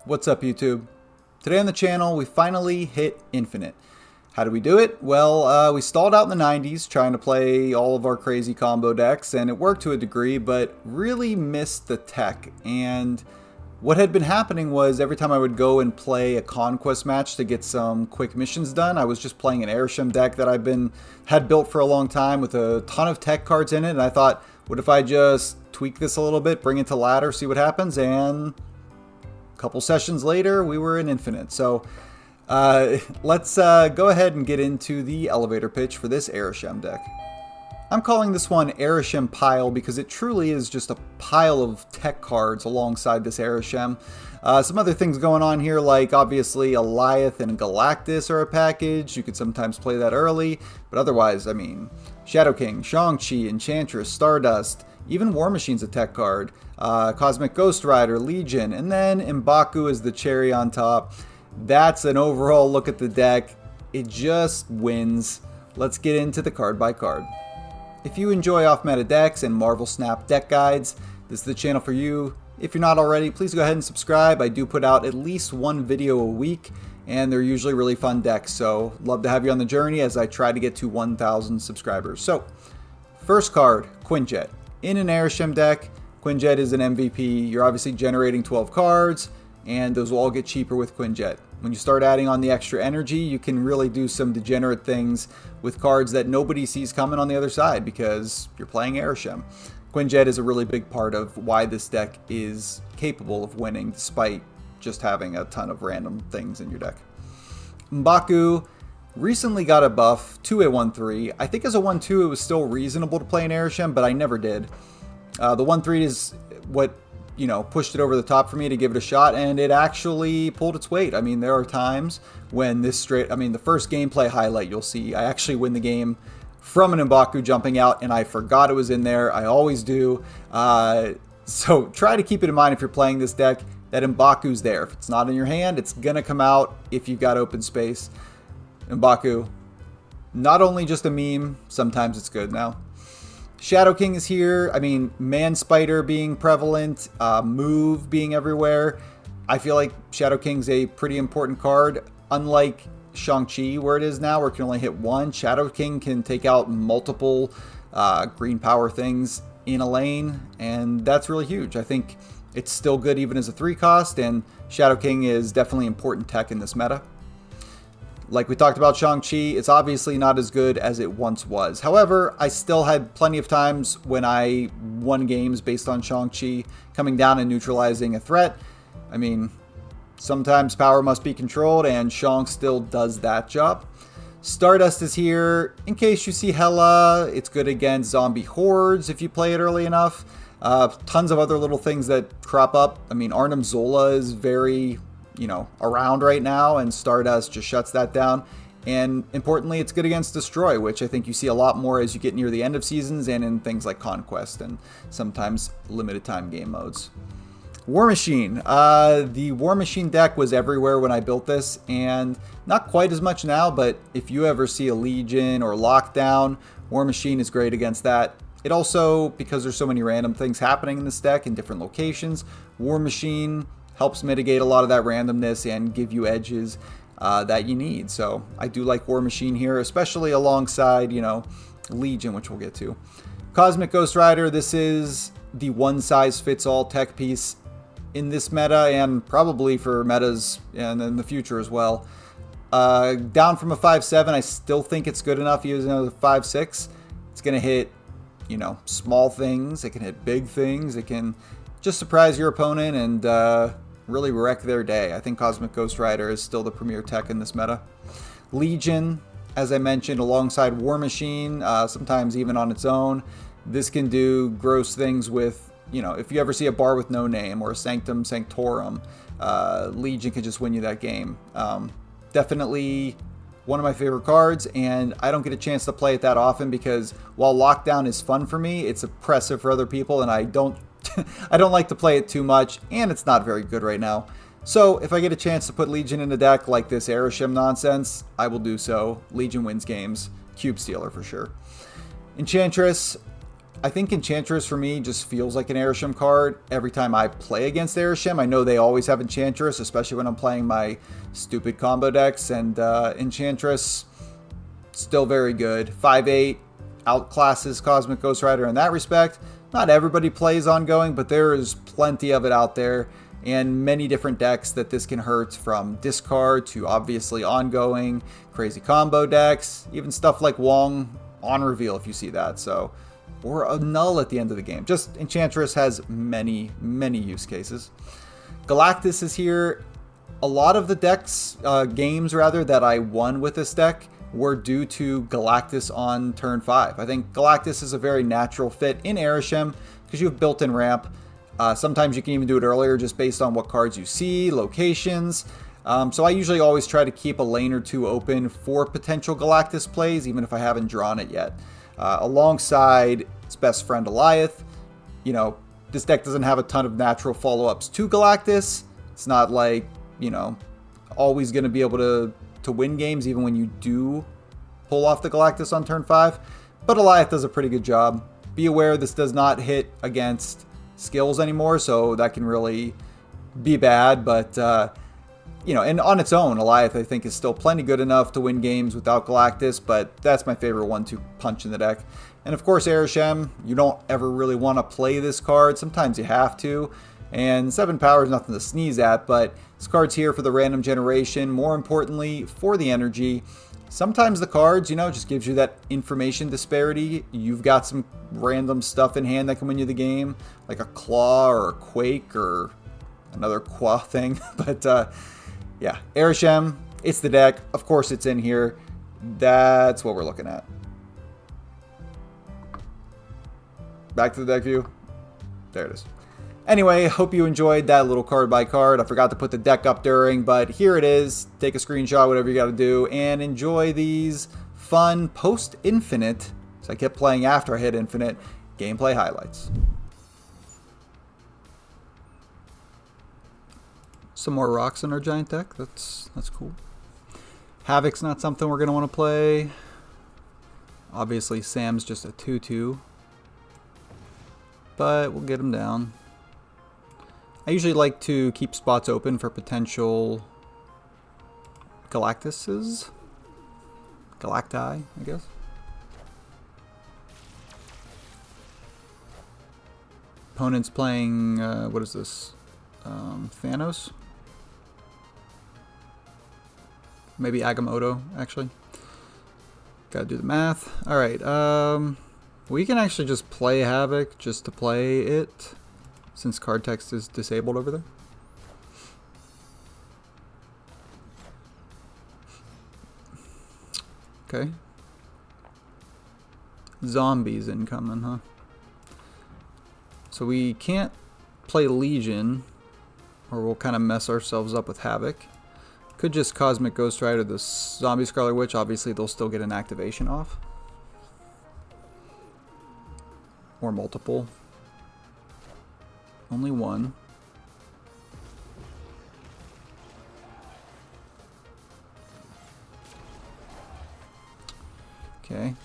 What's up, YouTube? Today on the channel, we finally hit infinite. How do we do it? Well, we stalled out in the 90s trying to play all of our crazy combo decks, and it worked to a degree, but really missed the tech. And what had been happening was every time I would go and play a conquest match to get some quick missions done, I was just playing an Arishem deck that had built for a long time with a ton of tech cards in it, and I thought, what if I just tweak this a little bit, bring it to ladder, see what happens, and couple sessions later, we were in infinite. So let's go ahead and get into the elevator pitch for this Arishem deck. I'm calling this one Arishem Pile because it truly is just a pile of tech cards alongside this Arishem. Some other things going on here, like obviously Eliath and Galactus are a package. You could sometimes play that early, but otherwise, I mean, Shadow King, Shang-Chi, Enchantress, Stardust, even War Machine's a tech card, Cosmic Ghost Rider, Legion, and then M'Baku is the cherry on top. That's an overall look at the deck. It just wins. Let's get into the card by card. If you enjoy off-meta decks and Marvel Snap deck guides, this is the channel for you. If you're not already, please go ahead and subscribe. I do put out at least one video a week, and they're usually really fun decks, so love to have you on the journey as I try to get to 1,000 subscribers. So, first card, Quinjet. In an Arishem deck, Quinjet is an MVP. You're obviously generating 12 cards, and those will all get cheaper with Quinjet. When you start adding on the extra energy, you can really do some degenerate things with cards that nobody sees coming on the other side because you're playing Arishem. Quinjet is a really big part of why this deck is capable of winning despite just having a ton of random things in your deck. M'Baku recently got a buff to a 1-3. I think as a 1-2 it was still reasonable to play in Arishem, but I never did. The 1-3 is what, pushed it over the top for me to give it a shot, and it actually pulled its weight. I mean, there are times when the first gameplay highlight you'll see, I actually win the game from an M'Baku jumping out, and I forgot it was in there. I always do. So try to keep it in mind if you're playing this deck that M'Baku's there. If it's not in your hand, it's going to come out if you've got open space. M'Baku, not only just a meme, sometimes it's good now. Shadow King is here. I mean, Man Spider being prevalent, Move being everywhere. I feel like Shadow King's a pretty important card. Unlike Shang-Chi, where it is now, where it can only hit one, Shadow King can take out multiple green power things in a lane, and that's really huge. I think it's still good even as a 3 cost, and Shadow King is definitely important tech in this meta. Like we talked about Shang-Chi, it's obviously not as good as it once was. However, I still had plenty of times when I won games based on Shang-Chi coming down and neutralizing a threat. I mean, sometimes power must be controlled, and Shang still does that job. Stardust is here. In case you see Hela, it's good against zombie hordes if you play it early enough. Tons of other little things that crop up. I mean, Arnim Zola is very around right now, and Stardust just shuts that down. And importantly, it's good against Destroy, which I think you see a lot more as you get near the end of seasons and in things like Conquest and sometimes limited time game modes. War Machine. The War Machine deck was everywhere when I built this, and not quite as much now, but if you ever see a Legion or Lockdown, War Machine is great against that. It also, because there's so many random things happening in this deck in different locations, War Machine helps mitigate a lot of that randomness and give you edges that you need. So I do like War Machine here, especially alongside, Legion, which we'll get to. Cosmic Ghost Rider, this is the one-size-fits-all tech piece in this meta and probably for metas and in the future as well. Down from a 5-7, I still think it's good enough using a 5-6. It's going to hit, small things. It can hit big things. It can just surprise your opponent and really wreck their day. I think Cosmic Ghost Rider is still the premier tech in this meta. Legion, as I mentioned, alongside War Machine, sometimes even on its own. This can do gross things with, if you ever see a bar with no name or a Sanctum Sanctorum, Legion can just win you that game. Definitely one of my favorite cards, and I don't get a chance to play it that often because while Lockdown is fun for me, it's oppressive for other people, and I don't like to play it too much, and it's not very good right now. So if I get a chance to put Legion in a deck like this Arishem nonsense, I will do so. Legion wins games. Cube Stealer for sure. Enchantress, I think Enchantress for me just feels like an Arishem card. Every time I play against Arishem, I know they always have Enchantress, especially when I'm playing my stupid combo decks. And Enchantress, still very good. 5/8, outclasses Cosmic Ghost Rider in that respect. Not everybody plays ongoing, but there is plenty of it out there. And many different decks that this can hurt, from discard to obviously ongoing, crazy combo decks, even stuff like Wong on reveal if you see that. So, or a null at the end of the game. Just Enchantress has many, many use cases. Galactus is here. A lot of the decks, games rather, that I won with this deck were due to Galactus on turn 5. I think Galactus is a very natural fit in Arishem because you have built-in ramp. Sometimes you can even do it earlier just based on what cards you see, locations. So I usually always try to keep a lane or two open for potential Galactus plays, even if I haven't drawn it yet. Alongside its best friend Alioth. You know, this deck doesn't have a ton of natural follow-ups to Galactus. It's not like, you know, always going to be able to win games even when you do pull off the Galactus on turn 5. But Alioth does a pretty good job. Be aware this does not hit against skills anymore, so that can really be bad. But, you know, and on its own, Alioth, I think, is still plenty good enough to win games without Galactus, but that's my favorite one to punch in the deck. And of course, Arishem, you don't ever really want to play this card. Sometimes you have to. And 7 power is nothing to sneeze at, but this card's here for the random generation. More importantly, for the energy. Sometimes the cards, you know, just gives you that information disparity. You've got some random stuff in hand that can win you the game, like a Claw or a Quake or another Qua thing. But, yeah, Arishem, it's the deck. Of course it's in here. That's what we're looking at. Back to the deck view. There it is. Anyway, hope you enjoyed that little card by card. I forgot to put the deck up during, but here it is. Take a screenshot, whatever you got to do, and enjoy these fun post-infinite, so I kept playing after I hit infinite, gameplay highlights. Some more rocks in our giant deck. That's cool. Havoc's not something we're going to want to play. Obviously, Sam's just a 2/2. But we'll get him down. I usually like to keep spots open for potential Galactuses. Galacti, I guess. Opponent's playing, what is this? Thanos? Maybe Agamotto, actually. Gotta do the math. Alright, we can actually just play Havoc just to play it, since card text is disabled over there. Okay. Zombies incoming, huh? So we can't play Legion, or we'll kind of mess ourselves up with Havoc. Could just Cosmic Ghost Rider the Zombie Scarlet Witch. Obviously, they'll still get an activation off. Or multiple. Only one. Okay.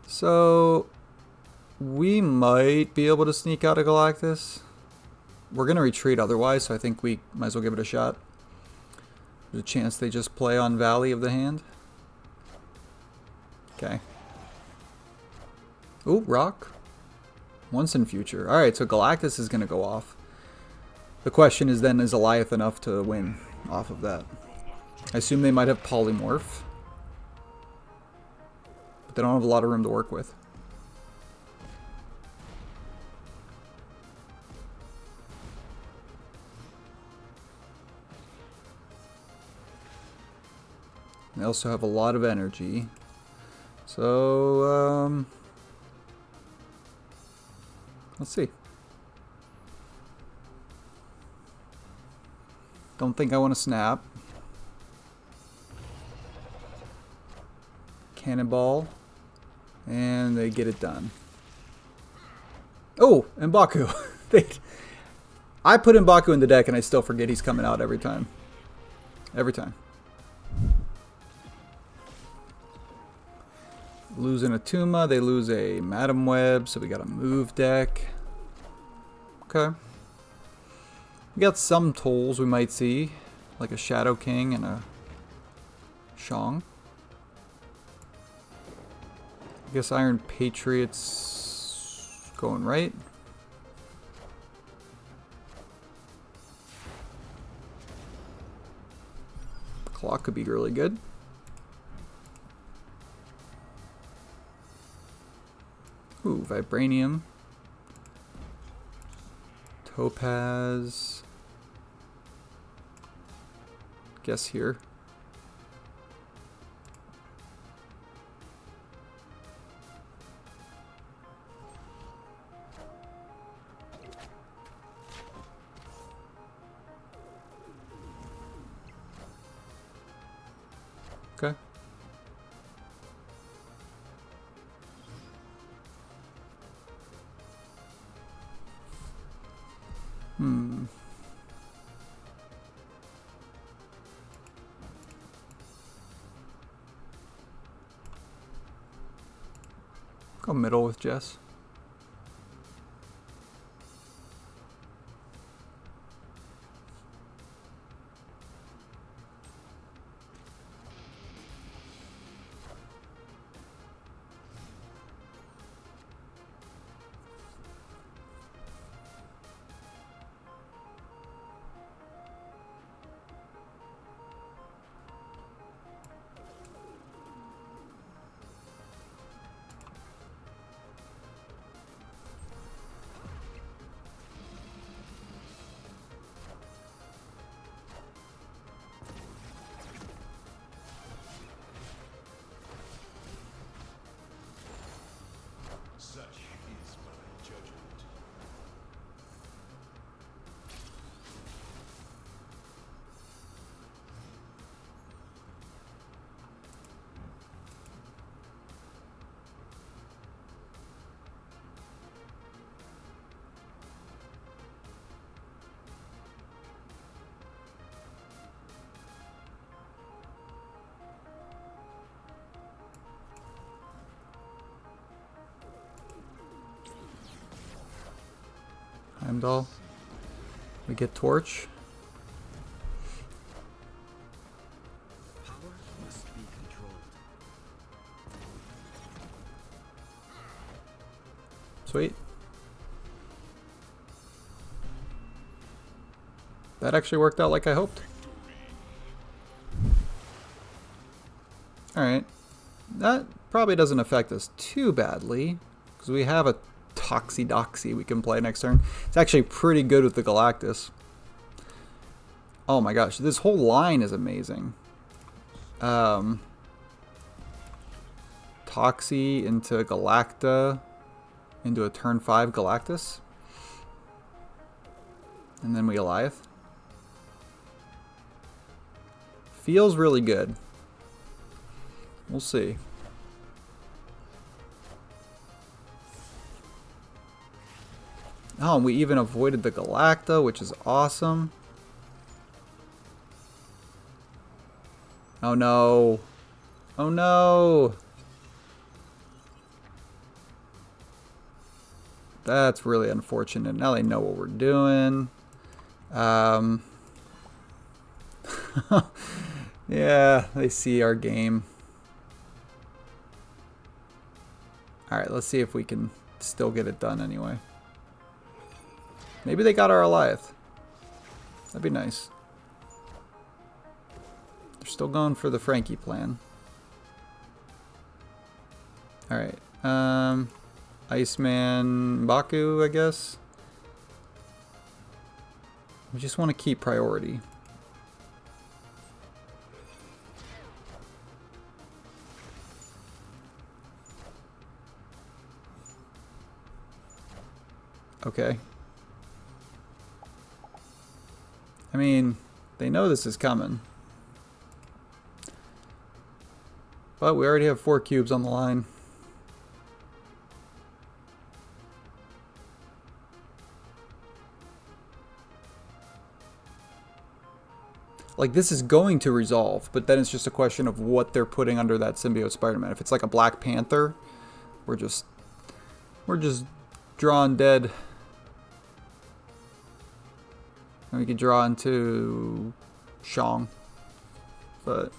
So we might be able to sneak out a Galactus. We're going to retreat otherwise, so I think we might as well give it a shot. There's a chance they just play on Valley of the Hand. Okay. Ooh, Rock. Once in future. Alright, so Galactus is going to go off. The question is then, is Alioth enough to win off of that? I assume they might have Polymorph. But they don't have a lot of room to work with. They also have a lot of energy. So, let's see. Don't think I want to snap. Cannonball. And they get it done. Oh, M'Baku. I put M'Baku in the deck and I still forget he's coming out every time. Every time. Lose an Atuma, they lose a Madam Web, so we got a move deck. Okay. We got some tools we might see, like a Shadow King and a Shang. I guess Iron Patriot's going right. The clock could be really good. Ooh, Vibranium. Topaz. Guess here. Okay. Go middle with Jess. Heimdall. We get Torch. Power must be controlled. Sweet. That actually worked out like I hoped. Alright. That probably doesn't affect us too badly, because we have a Toxidoxy we can play next turn. It's actually pretty good with the Galactus. Oh my gosh, this whole line is amazing. Toxie into Galacta into a turn 5 Galactus. And then we Goliath. Feels really good. We'll see. Oh, and we even avoided the Galacta, which is awesome. Oh no. Oh no. That's really unfortunate. Now they know what we're doing. Yeah, they see our game. Alright, let's see if we can still get it done anyway. Maybe they got our Goliath. That'd be nice. They're still going for the Frankie plan. Alright. Iceman Baku, I guess. We just want to keep priority. Okay. I mean, they know this is coming. But we already have 4 cubes on the line. like, this is going to resolve, but then it's just a question of what they're putting under that symbiote Spider-Man. If it's like a Black Panther, we're just drawing dead. And we could draw into Shang, but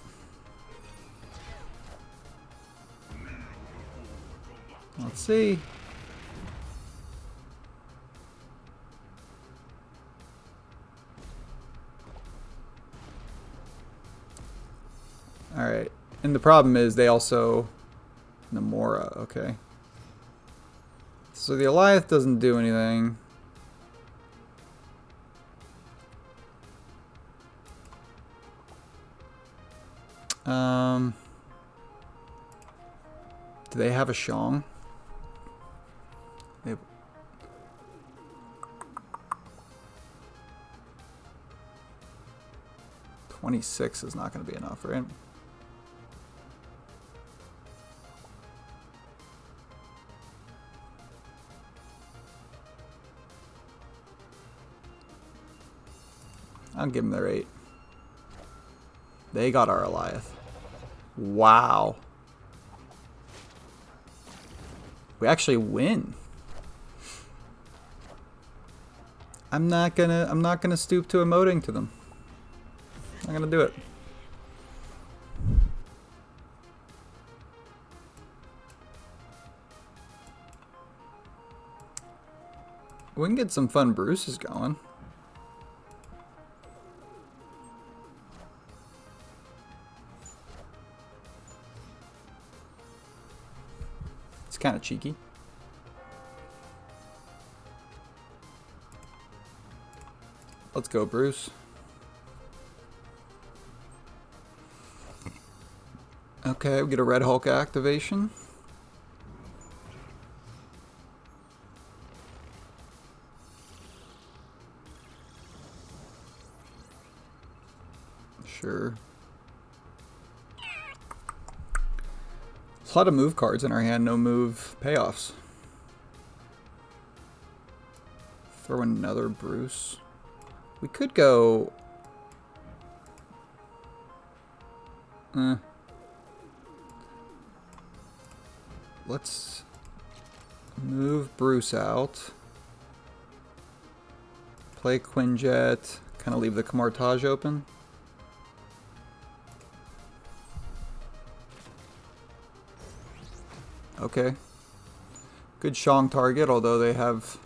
let's see. Alright, and the problem is they also... Namora, okay. So the Alioth doesn't do anything. Do they have a Shang? They have... 26 is not going to be enough, right? I'll give them their 8. They got our Alioth. Wow. We actually win. I'm not gonna stoop to emoting to them. I'm gonna do it. We can get some fun Bruces going. It's kind of cheeky. Let's go, Bruce. Okay, we get a Red Hulk activation. Sure. There's a lot of move cards in our hand, no move payoffs. Throw another Bruce. We could go... Let's move Bruce out. Play Quinjet. Kind of leave the Camartage open. Okay. Good Shang target, although they have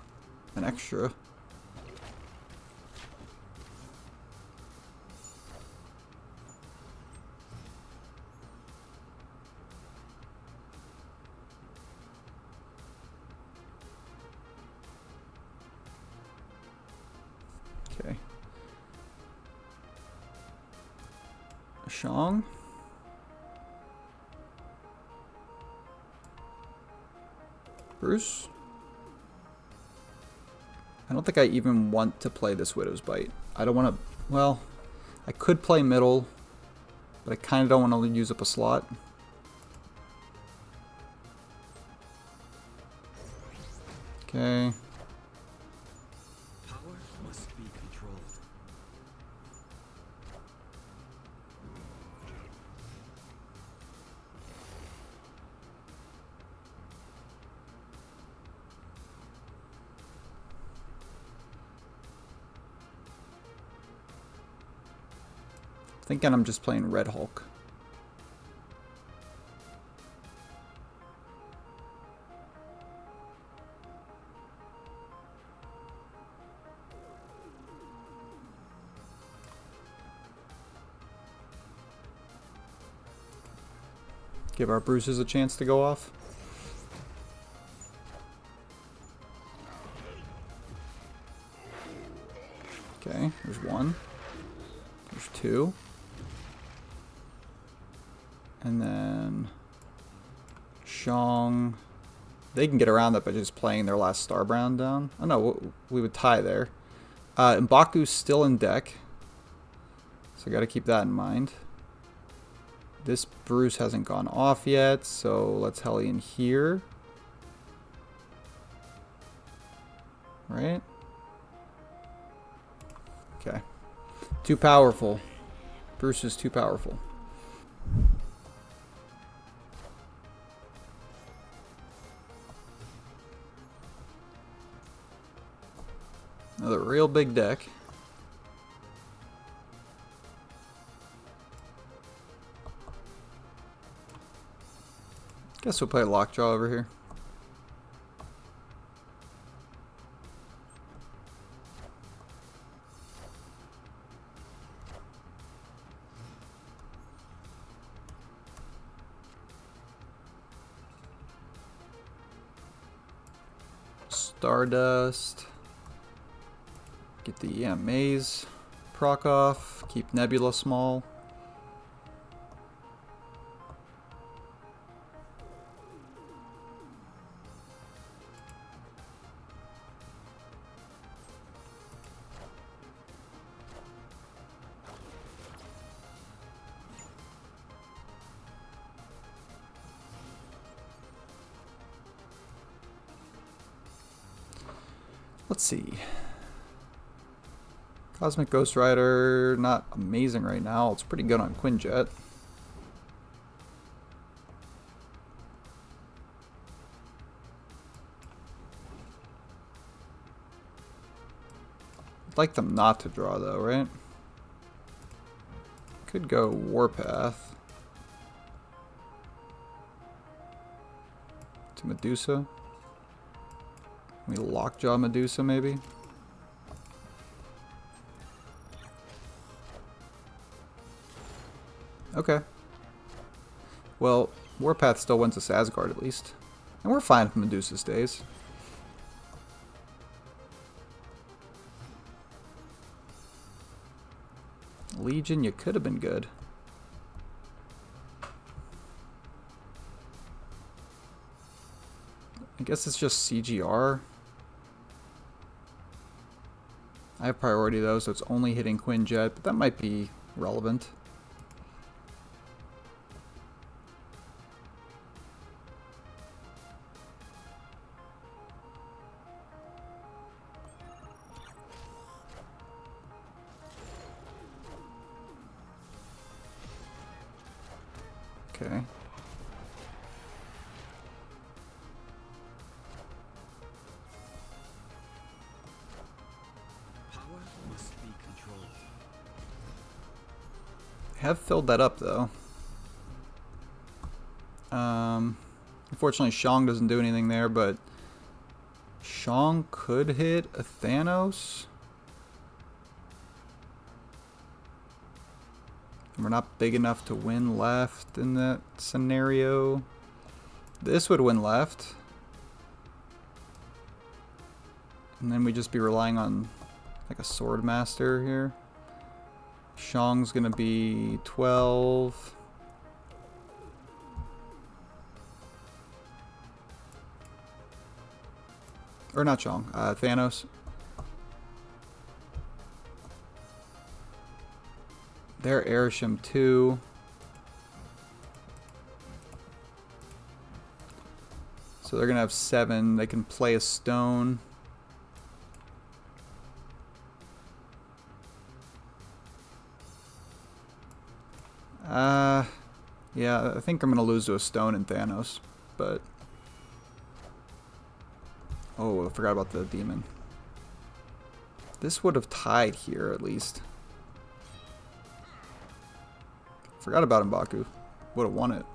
an extra. Okay. Shang. Bruce. I don't think I even want to play this Widow's Bite. I don't want to... Well, I could play middle, but I kind of don't want to use up a slot. Okay. Power must be controlled. Thinking I'm just playing Red Hulk. Give our Bruces a chance to go off. Okay, there's one. There's two. And then Shang. They can get around that by just playing their last Star Brown down. Oh no, we would tie there. M'Baku's still in deck. So I gotta keep that in mind. This Bruce hasn't gone off yet, so let's Hellion here. Right? Okay. Too powerful. Bruce is too powerful. Another real big deck. Guess we'll play Lockjaw over here. Stardust. Get the Maze proc off. Keep Nebula small. Let's see. Cosmic Ghost Rider, not amazing right now. It's pretty good on Quinjet. I'd like them not to draw though, right? Could go Warpath to Medusa. We Lockjaw Medusa maybe. Okay. Well, Warpath still wins us Asgard at least. And we're fine if Medusa stays. Legion, you could have been good. I guess it's just CGR. I have priority though, so it's only hitting Quinjet, but that might be relevant. Okay. Power must be controlled. Have filled that up though. Unfortunately, Shang doesn't do anything there, but Shang could hit a Thanos. We're not big enough to win left in that scenario. This would win left. And then we'd just be relying on like a Sword Master here. Shang's gonna be 12. Or not Shang, Thanos. They're Arishem 2. So they're going to have 7. They can play a stone. Yeah, I think I'm going to lose to a stone and Thanos. But... oh, I forgot about the demon. This would have tied here at least. Forgot about M'Baku. Would have won it.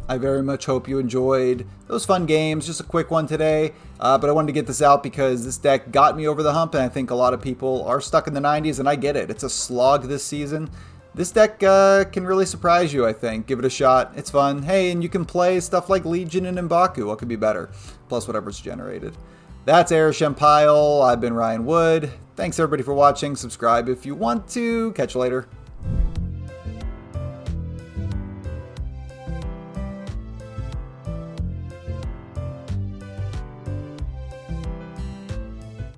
I very much hope you enjoyed those fun games. Just a quick one today, but I wanted to get this out because this deck got me over the hump, and I think a lot of people are stuck in the 90s, and I get it. It's a slog this season. This deck can really surprise you, I think. Give it a shot. It's fun. Hey, and you can play stuff like Legion and M'Baku. What could be better? Plus whatever's generated. That's Arishem. I've been Ryan Wood. Thanks everybody for watching. Subscribe if you want to. Catch you later.